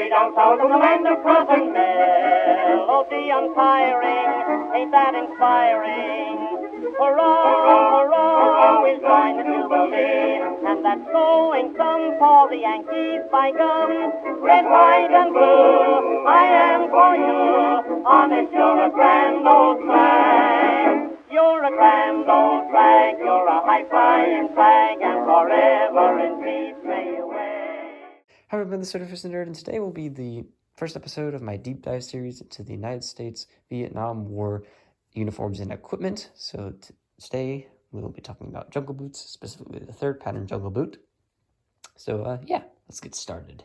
way down south in the land of cotton melody untiring, ain't that inspiring? Hurrah, hurrah, we'll join the Jubilee, and that's going some for the Yankees by gum. Red, white, and blue, I am for you, honest, you're a grand old flag. You're a grand old flag, you're a high-flying flag, and forever in peace may you wave. Hi everyone, this is Surface Nerd, and today will be the first episode of my deep dive series into the United States Vietnam War uniforms and equipment. So today we will be talking about jungle boots, specifically the third pattern jungle boot. So yeah, let's get started.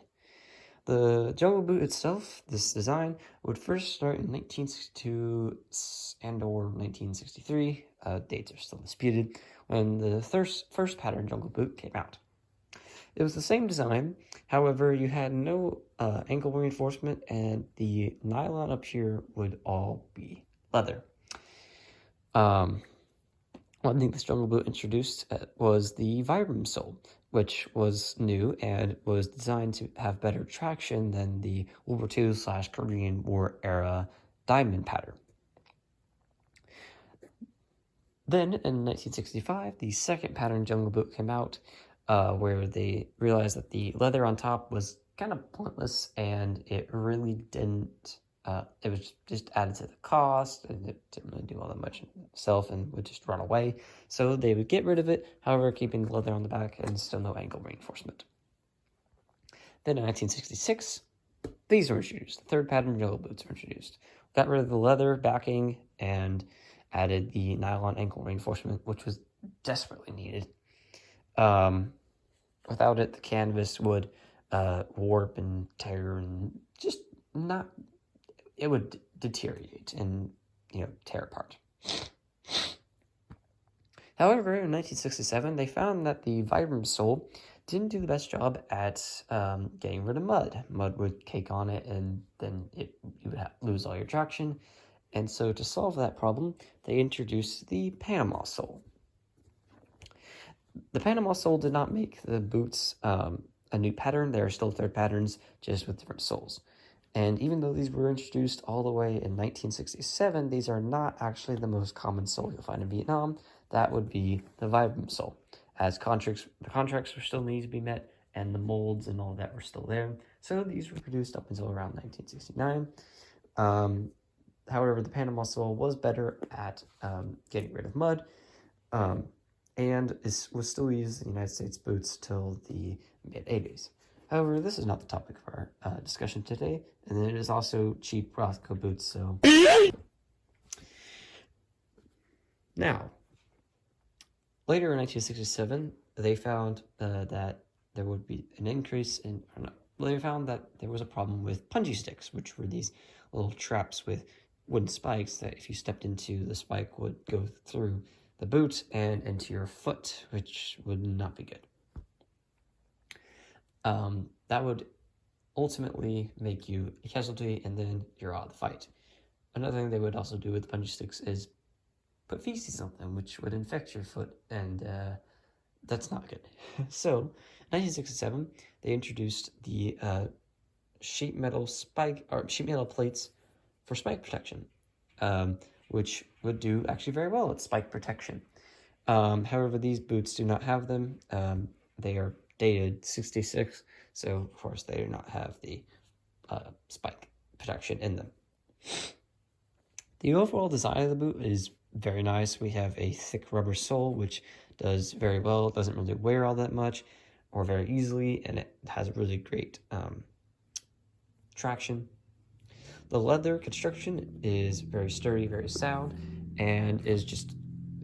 The jungle boot itself, this design, would first start in 1962 and or 1963, dates are still disputed, when the first pattern jungle boot came out. It was the same design, however, you had no ankle reinforcement, and the nylon up here would all be leather. One thing this jungle boot introduced was the Vibram sole, which was new and was designed to have better traction than the World War II/Korean War era diamond pattern. Then, in 1965, the second pattern jungle boot came out, where they realized that the leather on top was kind of pointless, and it really didn't, it was just added to the cost, and it didn't really do all that much itself, and would just run away. So they would get rid of it, however, keeping the leather on the back and still no ankle reinforcement. Then in 1966, these were introduced. The third pattern jungle boots were introduced. Got rid of the leather backing and added the nylon ankle reinforcement, which was desperately needed. Without it, the canvas would warp and tear and just not, it would deteriorate and, tear apart. However, in 1967, they found that the Vibram sole didn't do the best job at getting rid of mud. Mud would cake on it, and then you would lose all your traction. And so to solve that problem, they introduced the Panama sole. The Panama sole did not make the boots a new pattern. There are still third patterns, just with different soles. And even though these were introduced all the way in 1967, these are not actually the most common sole you'll find in Vietnam. That would be the Vibram sole, as the contracts were still need to be met, and the molds and all that were still there. So these were produced up until around 1969. However, the Panama sole was better at getting rid of mud, and was still used in the United States boots till the mid-80s. However, this is not the topic of our discussion today, and it is also cheap Rothko boots, so... Now, later in 1967, they found that there would be an increase in... they found that there was a problem with punji sticks, which were these little traps with wooden spikes that if you stepped into, the spike would go through the boot and into your foot, which would not be good. That would ultimately make you a casualty, and then you're out of the fight. Another thing they would also do with the punji sticks is put feces on them, which would infect your foot, and that's not good. So, 1967, they introduced the sheet metal plates for spike protection, which would do actually very well at spike protection. However, these boots do not have them. They are dated 66, so of course they do not have the spike protection in them. The overall design of the boot is very nice. We have a thick rubber sole, which does very well. It doesn't really wear all that much or very easily, and it has really great traction. The leather construction is very sturdy, very sound, and is just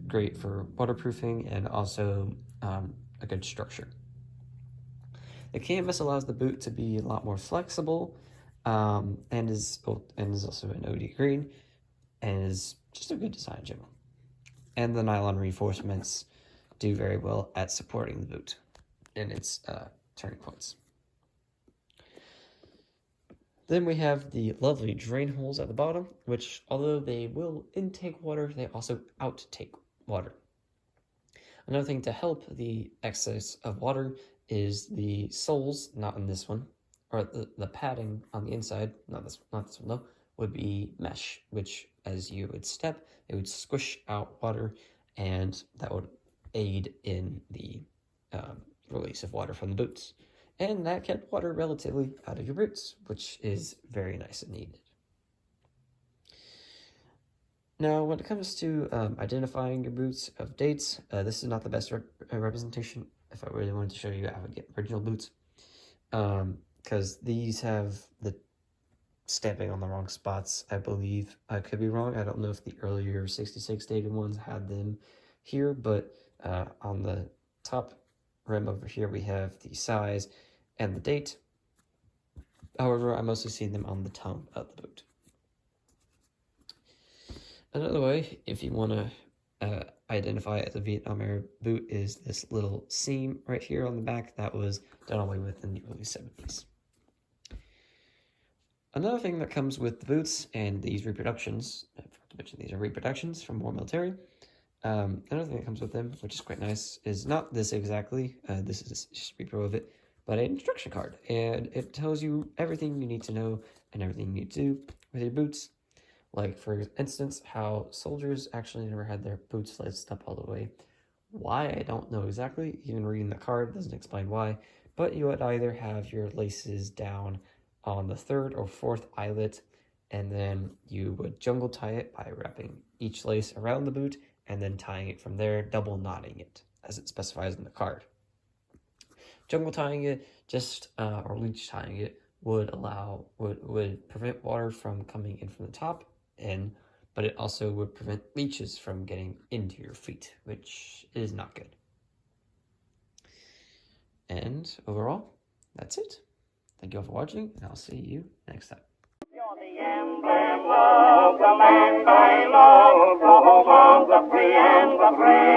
great for waterproofing and also a good structure. The canvas allows the boot to be a lot more flexible, and is also an OD green, and is just a good design in general. And the nylon reinforcements do very well at supporting the boot in its turning points. Then we have the lovely drain holes at the bottom, which, although they will intake water, they also outtake water. Another thing to help the excess of water is the soles, not in this one, or the padding on the inside, not this one though, would be mesh, which as you would step, it would squish out water, and that would aid in the release of water from the boots. And that kept water relatively out of your boots, which is very nice and needed. Now, when it comes to identifying your boots of dates, this is not the best representation. If I really wanted to show you, I would get original boots, because these have the stamping on the wrong spots, I believe. I could be wrong. I don't know if the earlier 66 dated ones had them here, but on the top rim over here, we have the size and the date. However, I mostly see them on the tongue of the boot. Another way, if you want to identify it as a Vietnam era boot, is this little seam right here on the back that was done away with in the early 70s. Another thing that comes with the boots and these reproductions, I forgot to mention these are reproductions from War Military. Another thing that comes with them, which is quite nice, is not this exactly, this is just a repro of it, but an instruction card. And it tells you everything you need to know and everything you need to do with your boots. Like, for instance, how soldiers actually never had their boots laced up all the way. Why, I don't know exactly. Even reading the card doesn't explain why. But you would either have your laces down on the third or fourth eyelet, and then you would jungle tie it by wrapping each lace around the boot and then tying it from there, double knotting it, as it specifies in the card. Jungle tying it, or leech tying it, would prevent water from coming in from the top but it also would prevent leeches from getting into your feet, which is not good. And overall, that's it. Thank you all for watching, and I'll see you next time. You're the emblem of the land I love, the home of the free and the brave.